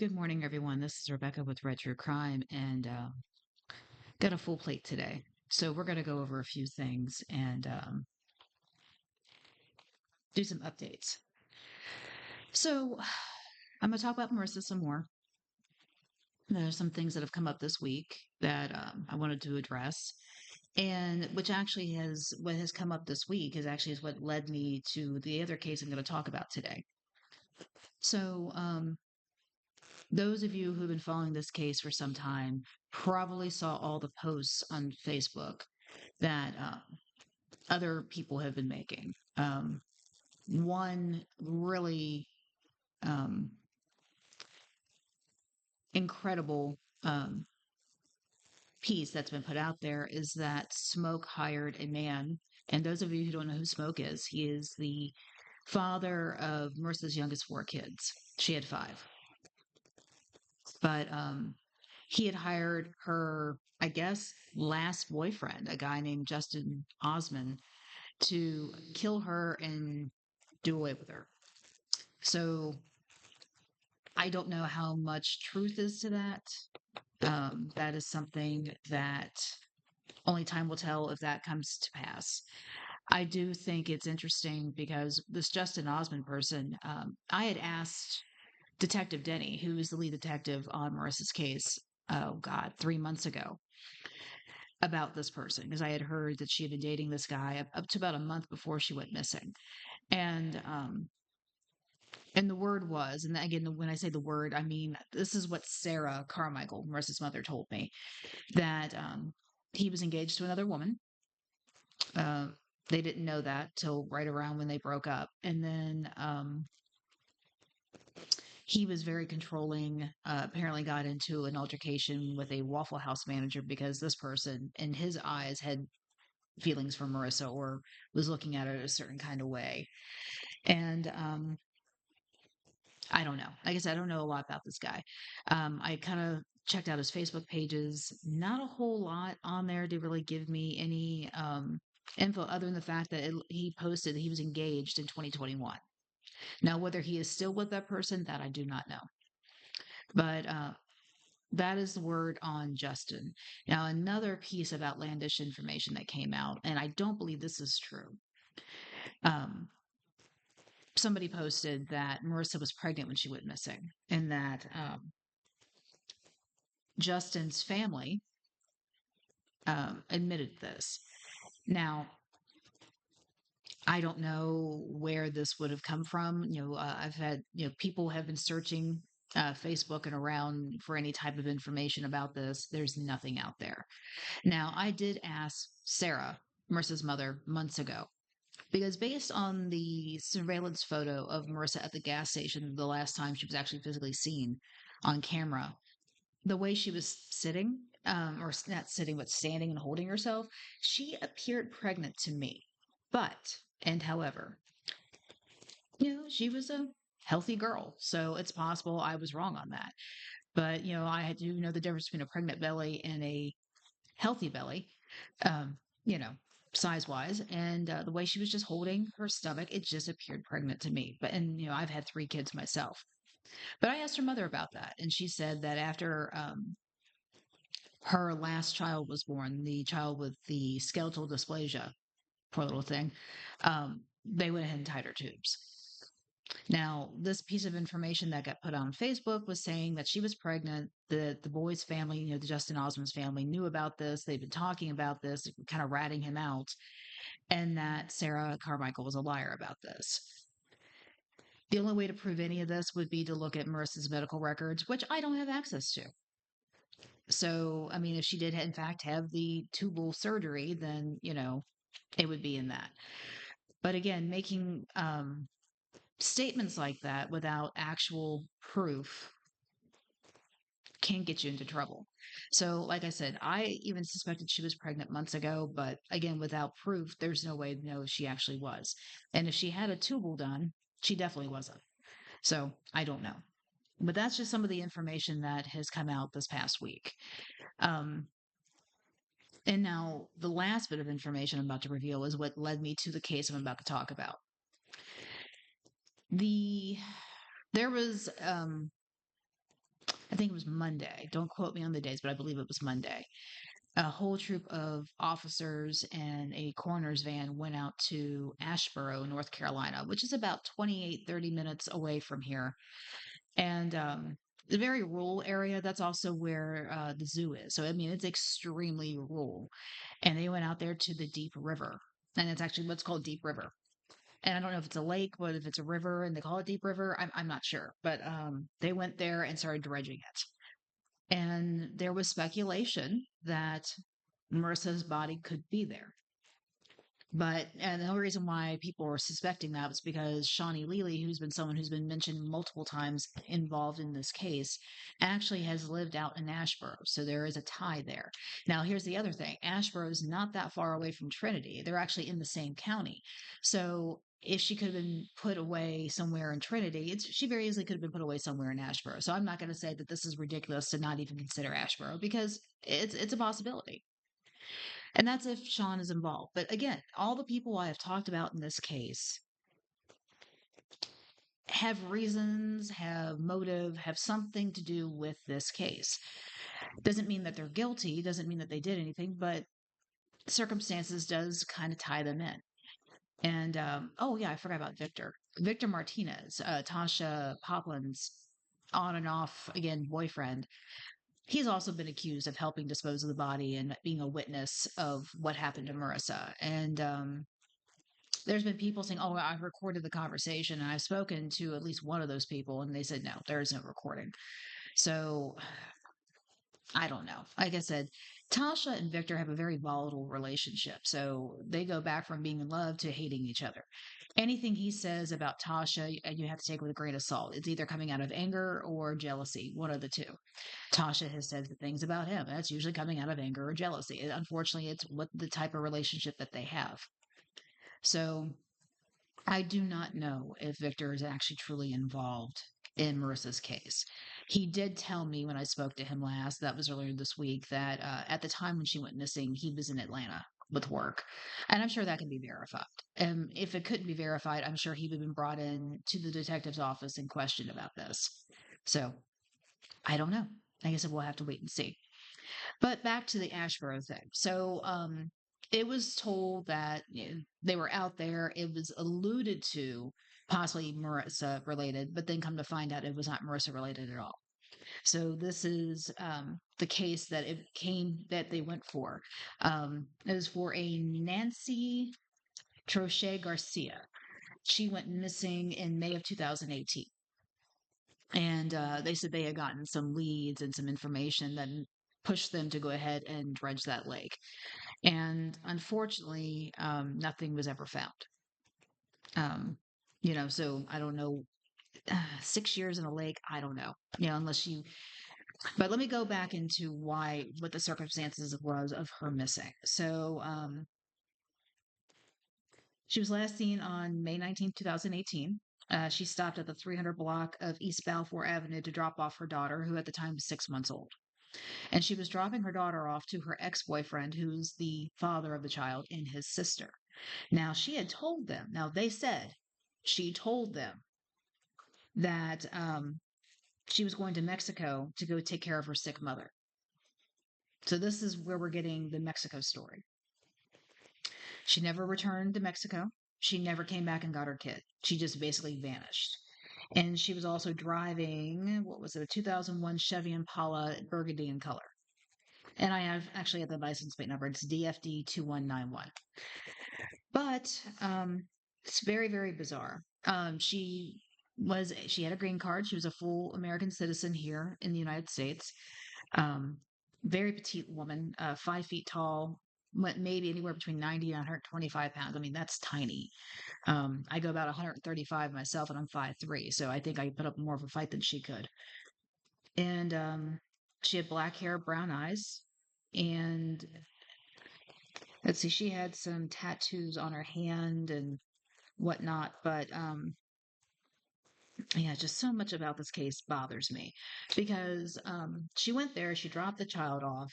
Good morning, everyone. This is Rebecca with Red True Crime, and got a full plate today. So we're going to go over a few things and do some updates. So I'm going to talk about Marissa some more. There's some things that have come up this week that I wanted to address, and which actually has what has come up this week is what led me to the other case I'm going to talk about today. So those of you who've been following this case for some time probably saw all the posts on Facebook that other people have been making. One really um, incredible piece that's been put out there is that Smoke hired a man. And those of you who don't know who Smoke is, he is the father of Marissa's youngest four kids. She had five. But he had hired her, I guess, last boyfriend, a guy named Justin Osmond, to kill her and do away with her. So I don't know how much truth is to that. That is something that only time will tell if that comes to pass. I do think it's interesting because this Justin Osmond person, I had asked Detective Denny, who is the lead detective on Marissa's case, oh God, 3 months ago, about this person because I had heard that she had been dating this guy up to about a month before she went missing. And the word was, and again, when I say the word, I mean, this is what Sarah Carmichael, Marissa's mother, told me that he was engaged to another woman. Uh, they didn't know that till right around when they broke up. And then he was very controlling, apparently got into an altercation with a Waffle House manager because this person, in his eyes, had feelings for Marissa or was looking at it a certain kind of way. And I don't know. Like I said, I don't know a lot about this guy. I kind of checked out his Facebook pages. Not a whole lot on there to really give me any info other than the fact that he posted that he was engaged in 2021. Now, whether he is still with that person, that I do not know. But that is the word on Justin. Now, another piece of outlandish information that came out, and I don't believe this is true. Um, Somebody posted that Marissa was pregnant when she went missing, and that Justin's family admitted this. Now, I don't know where this would have come from. I've had, people have been searching Facebook and around for any type of information about this. There's nothing out there. Now, I did ask Sarah, Marissa's mother, months ago, because based on the surveillance photo of Marissa at the gas station, the last time she was actually physically seen on camera, the way she was sitting, or not sitting, but standing and holding herself, she appeared pregnant to me. But, and however, she was a healthy girl. So it's possible I was wrong on that. But, I had to know the difference between a pregnant belly and a healthy belly, um, you know, size wise. And the way she was just holding her stomach, it just appeared pregnant to me. And, I've had three kids myself. But I asked her mother about that. And she said that after her last child was born, the child with the skeletal dysplasia, poor little thing, they went ahead and tied her tubes. Now, this piece of information that got put on Facebook was saying that she was pregnant. The boy's family, the Justin Osmond's family, knew about this. They've been talking about this, kind of ratting him out, and that Sarah Carmichael was a liar about this. The only way to prove any of this would be to look at Marissa's medical records, which I don't have access to. So, I mean, if she did, in fact, have the tubal surgery, then, it would be in that. But again, making statements like that without actual proof can get you into trouble. So, like I said, I even suspected she was pregnant months ago, but again, without proof, there's no way to know if she actually was. And if she had a tubal done, she definitely wasn't. So, I don't know. But that's just some of the information that has come out this past week. Um, and now, the last bit of information I'm about to reveal is what led me to the case I'm about to talk about. There was I think it was Monday. Don't quote me on the days, but I believe it was Monday. A whole troop of officers and a coroner's van went out to Asheboro, North Carolina, which is about 28, 30 minutes away from here. And a very rural area. That's also where the zoo is. So, I mean, it's extremely rural. And they went out there to the Deep River. And it's actually what's called Deep River. And I don't know if it's a lake, but if it's a river and they call it Deep River, I'm not sure. But they went there and started dredging it. And there was speculation that Marissa's body could be there. But and the only reason why people were suspecting that was because Shawnee Leely, who's been someone who's been mentioned multiple times involved in this case, actually has lived out in Asheboro. So there is a tie there. Now, here's the other thing. Asheboro is not that far away from Trinity. They're actually in the same county. So if she could have been put away somewhere in Trinity, she very easily could have been put away somewhere in Asheboro. So I'm not going to say that this is ridiculous to not even consider Asheboro because it's a possibility. And that's if Sean is involved. But again, all the people I have talked about in this case have reasons, have motive, have something to do with this case. Doesn't mean that they're guilty, doesn't mean that they did anything, but circumstances does kind of tie them in. And oh yeah, I forgot about Victor. Victor Martinez, Tasha Poplin's on and off again boyfriend. He's also been accused of helping dispose of the body and being a witness of what happened to Marissa. And there's been people saying, "Oh, I've recorded the conversation," and I've spoken to at least one of those people, and they said, "No, there is no recording." So I don't know. Like I said, Tasha and Victor have a very volatile relationship. So they go back from being in love to hating each other. Anything he says about Tasha, and you have to take with a grain of salt. It's either coming out of anger or jealousy, one of the two. Tasha has said the things about him. That's usually coming out of anger or jealousy. Unfortunately, it's what the type of relationship that they have. So I do not know if Victor is actually truly involved in Marissa's case. He did tell me when I spoke to him last, that was earlier this week, that at the time when she went missing, he was in Atlanta with work. And I'm sure that can be verified. And if it couldn't be verified, I'm sure he would have been brought in to the detective's office and questioned about this. So I don't know. I guess we'll have to wait and see. But back to the Ashboro thing. So, it was told that they were out there. It was alluded to possibly Marissa related, but then come to find out it was not Marissa related at all. So this is the case that it came that they went for. It was for a Nancy Trochet Garcia. She went missing in May of 2018. And they said they had gotten some leads and some information that pushed them to go ahead and dredge that lake. And unfortunately, nothing was ever found. Um, so I don't know. 6 years in a lake, I don't know. Unless you. But let me go back into what the circumstances was of her missing. So, she was last seen on May 19th, 2018. She stopped at the 300 block of East Balfour Avenue to drop off her daughter, who at the time was 6 months old. And she was dropping her daughter off to her ex boyfriend, who's the father of the child, and his sister. Now, she had told them, now they said she told them that she was going to Mexico to go take care of her sick mother. So, this is where we're getting the Mexico story. She never returned to Mexico. She never came back and got her kid. She just basically vanished. And she was also driving, what was it, a 2001 Chevy Impala burgundy in color. And I have actually have the license plate number. It's DFD 2191. But it's very, very bizarre. She had a green card. She was a full American citizen here in the United States. Um, Very petite woman, 5 feet tall, maybe anywhere between 90 and 125 pounds. I mean, that's tiny. I go about 135 myself, and I'm 5'3", so I think I put up more of a fight than she could. And she had black hair, brown eyes, and let's see, she had some tattoos on her hand and whatnot. But yeah, just so much about this case bothers me because she went there, she dropped the child off,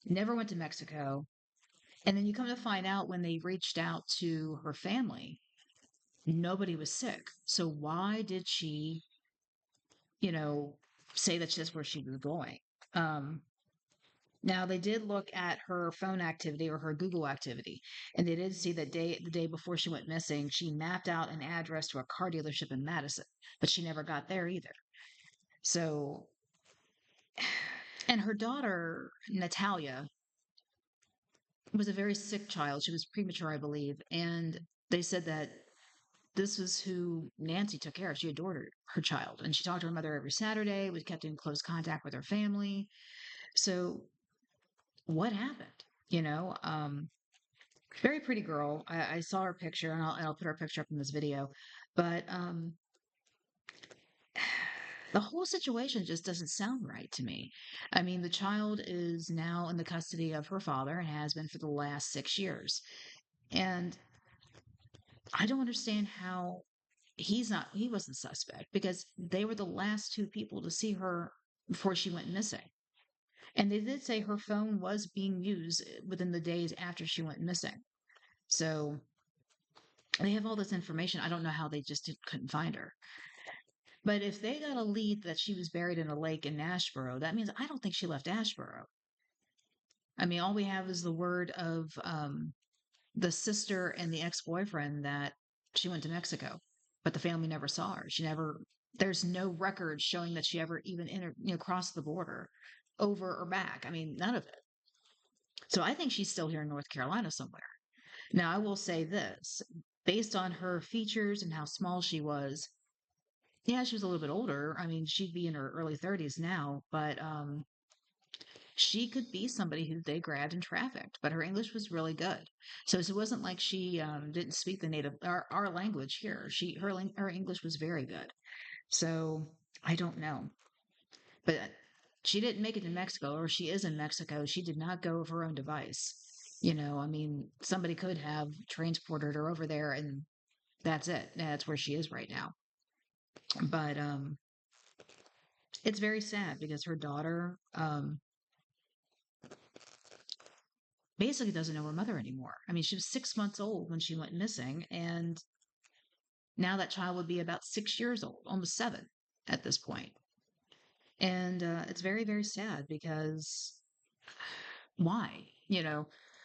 never went to Mexico. And then you come to find out when they reached out to her family, nobody was sick. So why did she, you know, say that that's where she was going. Um, Now they did look at her phone activity or her Google activity, and they did see that the day before she went missing, she mapped out an address to a car dealership in Madison, but she never got there either. So, and her daughter Natalia was a very sick child. She was premature, I believe, and they said that this was who Nancy took care of. She adored her child, and she talked to her mother every Saturday. Was kept in close contact with her family. So, what happened? You know, very pretty girl. I saw her picture, and I'll put her picture up in this video. But the whole situation just doesn't sound right to me. I mean, the child is now in the custody of her father and has been for the last 6 years. And I don't understand how he wasn't suspect because they were the last two people to see her before she went missing. And they did say her phone was being used within the days after she went missing. So they have all this information. I don't know how they just couldn't find her. But if they got a lead that she was buried in a lake in Ashboro, that means I don't think she left Ashboro. I mean, all we have is the word of the sister and the ex-boyfriend that she went to Mexico, but the family never saw her. She never. There's no record showing that she ever even crossed the border, over or back. I mean, none of it. So I think she's still here in North Carolina somewhere. Now, I will say this, based on her features and how small she was, yeah, she was a little bit older. I mean, she'd be in her early 30s now, but she could be somebody who they grabbed and trafficked. But her English was really good, so it wasn't like she didn't speak the native our language here. Her English was very good. So I don't know, but she didn't make it to Mexico, or she is in Mexico. She did not go of her own device. I mean, somebody could have transported her over there, and that's it. That's where she is right now. But it's very sad because her daughter basically doesn't know her mother anymore. I mean, she was 6 months old when she went missing, and now that child would be about 6 years old, almost seven at this point. And it's very, very sad because why?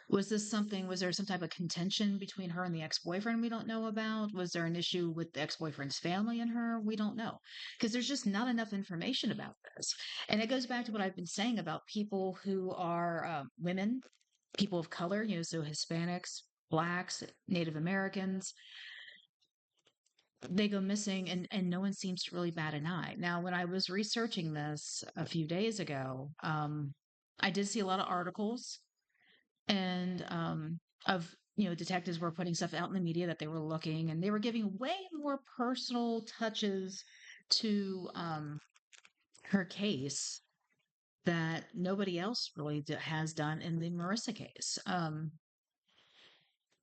Was there some type of contention between her and the ex boyfriend we don't know about? Was there an issue with the ex boyfriend's family and her? We don't know because there's just not enough information about this. And it goes back to what I've been saying about people who are women, people of color, so Hispanics, Blacks, Native Americans. They go missing and no one seems to really bat an eye. Now, when I was researching this a few days ago, I did see a lot of articles and of detectives were putting stuff out in the media that they were looking and they were giving way more personal touches to her case that nobody else really has done in the Marissa case.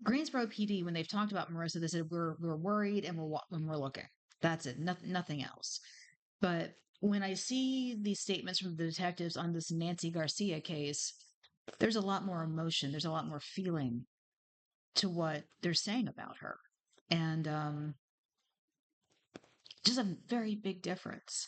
Greensboro PD, when they've talked about Marissa, they said we're worried and we're looking. That's it. Nothing else. But when I see these statements from the detectives on this Nancy Garcia case, there's a lot more emotion. There's a lot more feeling to what they're saying about her, and just a very big difference.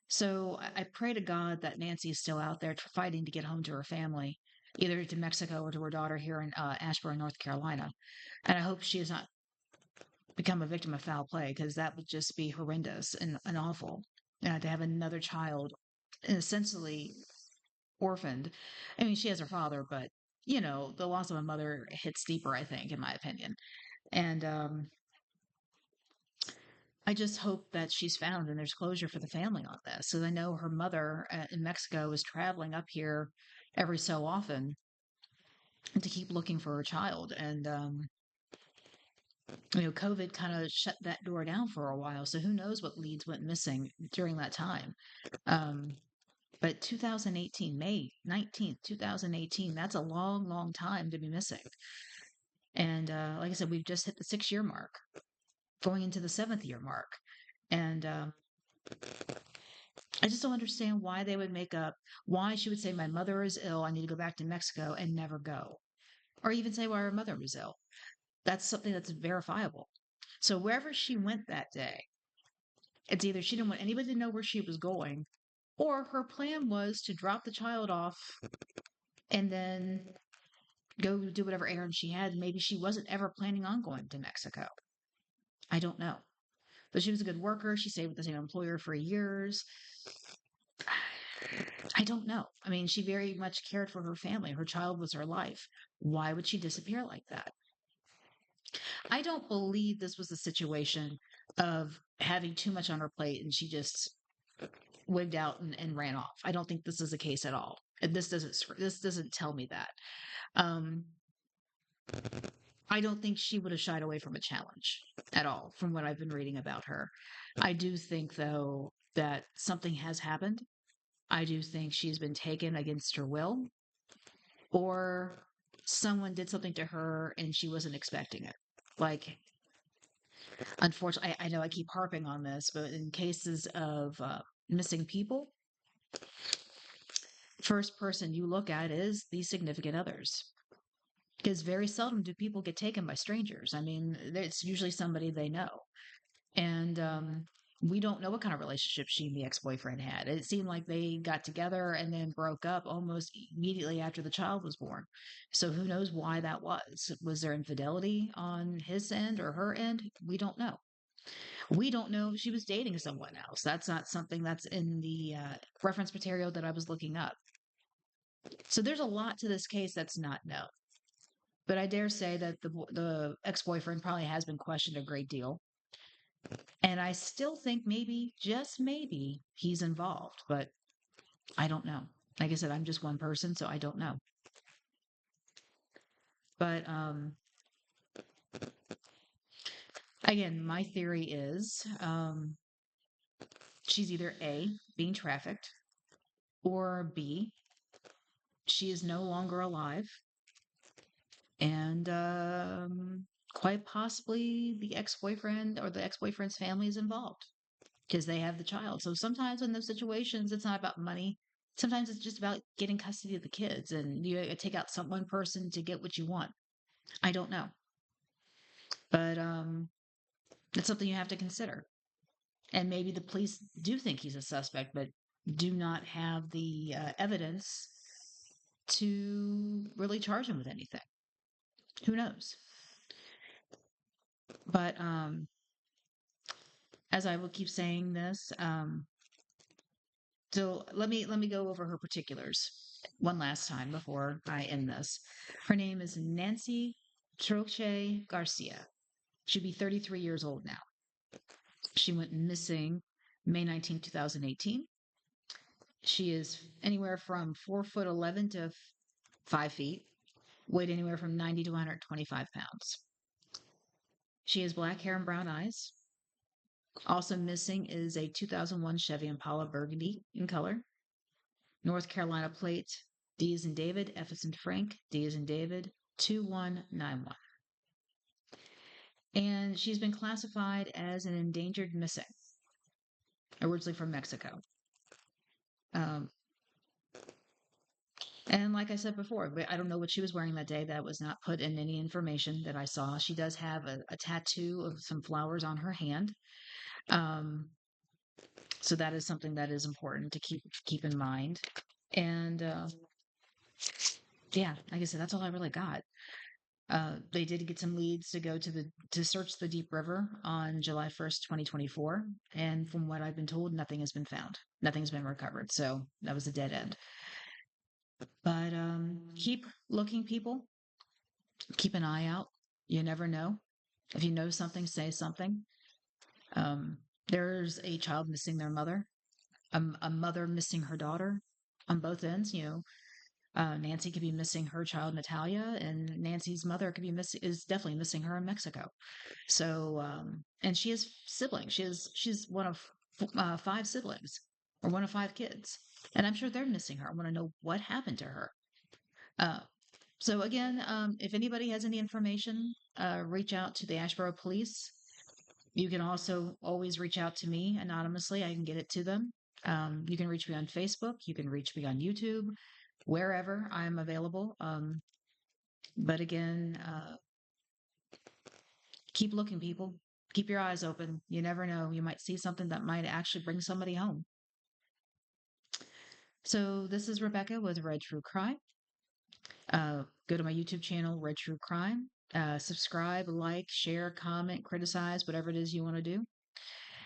So I pray to God that Nancy is still out there fighting to get home to her family, either to Mexico or to her daughter here in Ashburn, North Carolina. And I hope she has not become a victim of foul play because that would just be horrendous and awful. To have another child essentially orphaned. I mean, she has her father, but the loss of a mother hits deeper, I think, in my opinion. And I just hope that she's found and there's closure for the family on this. So I know her mother in Mexico is traveling up here every so often to keep looking for her child. And, COVID kind of shut that door down for a while. So who knows what leads went missing during that time. Um, but 2018, May 19th, 2018, that's a long, long time to be missing. And like I said, we've just hit the 6 year mark, going into the 7th year mark. And I just don't understand why they would why she would say, my mother is ill. I need to go back to Mexico and never go. Or even say why her mother was ill. That's something that's verifiable. So wherever she went that day, it's either she didn't want anybody to know where she was going Or her plan was to drop the child off and then go do whatever errand she had. Maybe she wasn't ever planning on going to Mexico. I don't know. But she was a good worker. She stayed with the same employer for years. I don't know. I mean, she very much cared for her family. Her child was her life. Why would she disappear like that? I don't believe this was a situation of having too much on her plate and she just wigged out and ran off. I don't think this is the case at all. And this doesn't tell me that. Um, I don't think she would have shied away from a challenge at all, from what I've been reading about her. I do think, though, that something has happened. I do think she's been taken against her will, or someone did something to her and she wasn't expecting it. Like, unfortunately, I know I keep harping on this, but in cases of missing people, first person you look at is the significant others. Because very seldom do people get taken by strangers. I mean, it's usually somebody they know. And we don't know what kind of relationship she and the ex-boyfriend had. It seemed like they got together and then broke up almost immediately after the child was born. So who knows why that was? Was there infidelity on his end or her end? We don't know. We don't know if she was dating someone else. That's not something that's in the reference material that I was looking up. So there's a lot to this case that's not known. But I dare say that the ex-boyfriend probably has been questioned a great deal. And I still think maybe, just maybe, he's involved, but I don't know. Like I said, I'm just one person, so I don't know. But again, my theory is she's either A, being trafficked, or B, she is no longer alive. And quite possibly the ex-boyfriend or the ex-boyfriend's family is involved because they have the child. So sometimes in those situations, it's not about money. Sometimes it's just about getting custody of the kids, and you take out one person to get what you want. I don't know, but it's something you have to consider. And maybe the police do think he's a suspect, but do not have the evidence to really charge him with anything. Who knows? But as I will keep saying this, so let me go over her particulars one last time before I end this. Her name is Nancy Troche Garcia. She'd be 33 years old now. She went missing May 19th, 2018. She is anywhere from 4 foot 11 to 5 feet, weighed anywhere from 90 to 125 pounds. She has black hair and brown eyes. Also missing is a 2001 Chevy Impala burgundy in color. North Carolina plate, D as in David, F as in Frank, D as in David, 2191. And she's been classified as an endangered missing, originally from Mexico. Um, and like I said before, I don't know what she was wearing that day. That was not put in any information that I saw. She does have a tattoo of some flowers on her hand. Um, so that is something that is important to keep in mind. And yeah, like I said, that's all I really got. They did get some leads to go to search the Deep River on July 1st, 2024. And from what I've been told, nothing has been found. Nothing's been recovered. So that was a dead end. But keep looking, people. Keep an eye out. You never know. If you know something, say something. Um, there's a child missing their mother, a mother missing her daughter on both ends. Nancy could be missing her child, Natalia, and Nancy's mother could be is definitely missing her in Mexico. So, and she has siblings. She's one of 5 siblings, or one of 5 kids, and I'm sure they're missing her. I want to know what happened to her. Uh, so again, if anybody has any information, reach out to the Asheboro Police. You can also always reach out to me anonymously. I can get it to them. You can reach me on Facebook. You can reach me on YouTube, wherever I'm available. But again, keep looking, people. Keep your eyes open. You never know. You might see something that might actually bring somebody home. So this is Rebecca with Red True Crime. Go to my YouTube channel, Red True Crime. Subscribe, like, share, comment, criticize, whatever it is you want to do.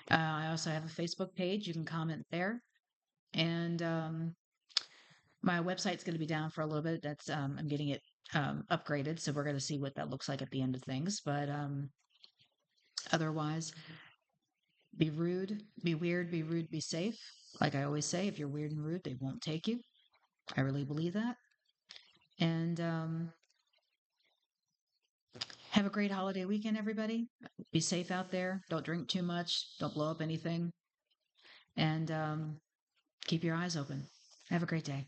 I also have a Facebook page. You can comment there. And my website's going to be down for a little bit. That's I'm getting it upgraded, so we're going to see what that looks like at the end of things. But otherwise, be rude, be weird, be rude, be safe. Like I always say, if you're weird and rude, they won't take you. I really believe that. And have a great holiday weekend, everybody. Be safe out there. Don't drink too much. Don't blow up anything. And keep your eyes open. Have a great day.